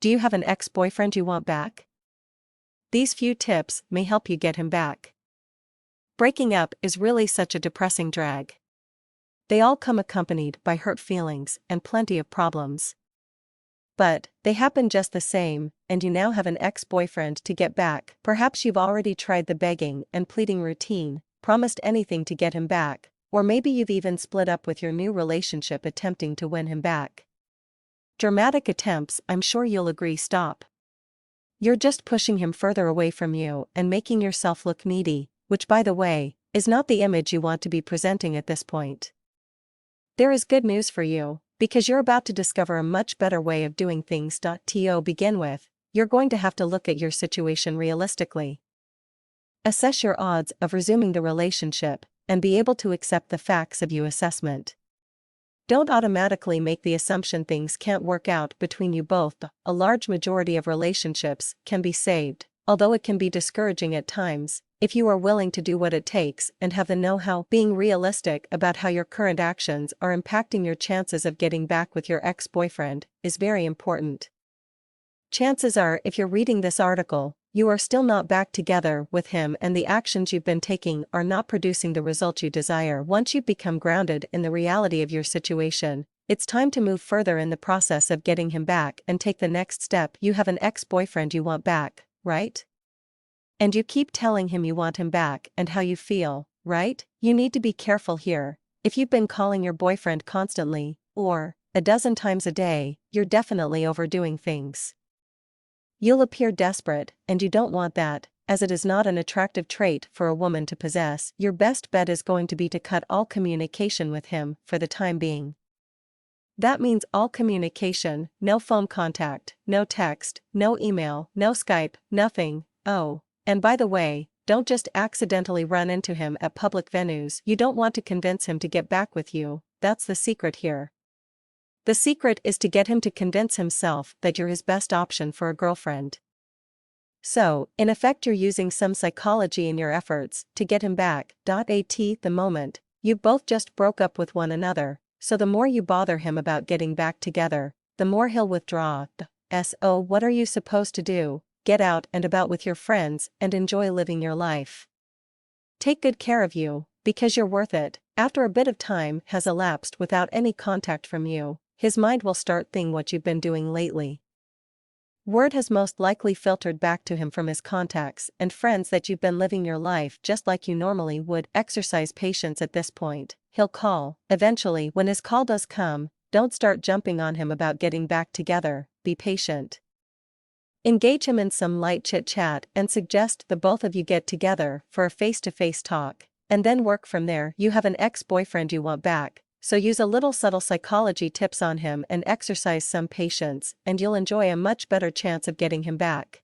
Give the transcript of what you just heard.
Do you have an ex-boyfriend you want back? These few tips may help you get him back. Breaking up is really such a depressing drag. They all come accompanied by hurt feelings and plenty of problems. But they happen just the same, and you now have an ex-boyfriend to get back. Perhaps you've already tried the begging and pleading routine, promised anything to get him back, or maybe you've even split up with your new relationship attempting to win him back. Dramatic attempts, I'm sure you'll agree, stop. You're just pushing him further away from you and making yourself look needy, which, by the way, is not the image you want to be presenting at this point. There is good news for you, because you're about to discover a much better way of doing things. To begin with, you're going to have to look at your situation realistically. Assess your odds of resuming the relationship, and be able to accept the facts of your assessment. Don't automatically make the assumption things can't work out between you both. A large majority of relationships can be saved, although it can be discouraging at times, if you are willing to do what it takes and have the know-how. Being realistic about how your current actions are impacting your chances of getting back with your ex-boyfriend is very important. Chances are, if you're reading this article, you are still not back together with him and the actions you've been taking are not producing the result you desire. Once you've become grounded in the reality of your situation, it's time to move further in the process of getting him back and take the next step. You have an ex-boyfriend you want back, right? And you keep telling him you want him back and how you feel, right? You need to be careful here. If you've been calling your boyfriend constantly, or a dozen times a day, you're definitely overdoing things. You'll appear desperate, and you don't want that, as it is not an attractive trait for a woman to possess. Your best bet is going to be to cut all communication with him for the time being. That means all communication, no phone contact, no text, no email, no Skype, nothing. Oh, and by the way, don't just accidentally run into him at public venues. You don't want to convince him to get back with you. That's the secret here. The secret is to get him to convince himself that you're his best option for a girlfriend. So, in effect, you're using some psychology in your efforts to get him back. At the moment, you both just broke up with one another, so the more you bother him about getting back together, the more he'll withdraw. So what are you supposed to do? Get out and about with your friends and enjoy living your life. Take good care of you, because you're worth it. After a bit of time has elapsed without any contact from you, his mind will start thinking what you've been doing lately. Word has most likely filtered back to him from his contacts and friends that you've been living your life just like you normally would. Exercise patience at this point. He'll call. Eventually, when his call does come, don't start jumping on him about getting back together. Be patient. Engage him in some light chit-chat and suggest the both of you get together for a face-to-face talk, and then work from there. You have an ex-boyfriend you want back, so use a little subtle psychology tips on him and exercise some patience, and you'll enjoy a much better chance of getting him back.